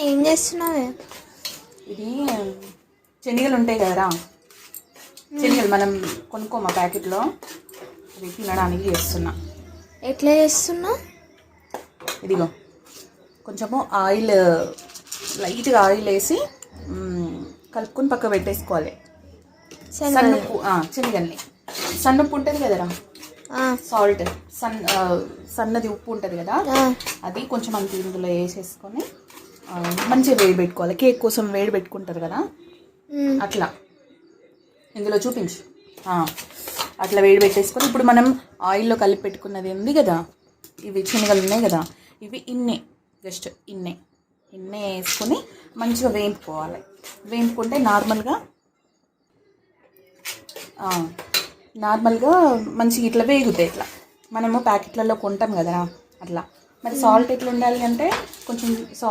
ఏం చేస్తున్నావే? ఇది శనగలు ఉంటాయి కదరా, శనగలు మనం కొనుక్కోమా ప్యాకెట్లో, అవి తినడానికి చేస్తున్నా. ఎట్లా చేస్తున్నావు? ఇదిగో కొంచెము ఆయిల్, లైట్గా ఆయిల్ వేసి కలుపుకొని పక్క పెట్టేసుకోవాలి. సన్నుప్పు, శనగల్ని సన్నుప్పు ఉంటుంది కదరా, సాల్ట్, సన్నది ఉప్పు ఉంటుంది కదా, అది కొంచెం అంత ఇందులో వేసేసుకొని మంచిగా వేడి పెట్టుకోవాలి. కేక్ కోసం వేడి పెట్టుకుంటారు కదా, అట్లా ఇందులో చూపించు. అట్లా వేడి పెట్టేసుకొని ఇప్పుడు మనం ఆయిల్లో కలిపి పెట్టుకున్నది ఉంది కదా, ఇవి శనగలు ఉన్నాయి కదా, ఇవి జస్ట్ ఇన్నే వేసుకొని మంచిగా వేయించుకోవాలి. వేయించుకుంటే నార్మల్గా మంచిగా ఇట్లా వేగుతాయి. ఇట్లా మనము ప్యాకెట్లలో కొంటాం కదరా, అట్లా. మరి సాల్ట్ ఎట్లా ఉండాలి అంటే కొంచెం సాల్ట్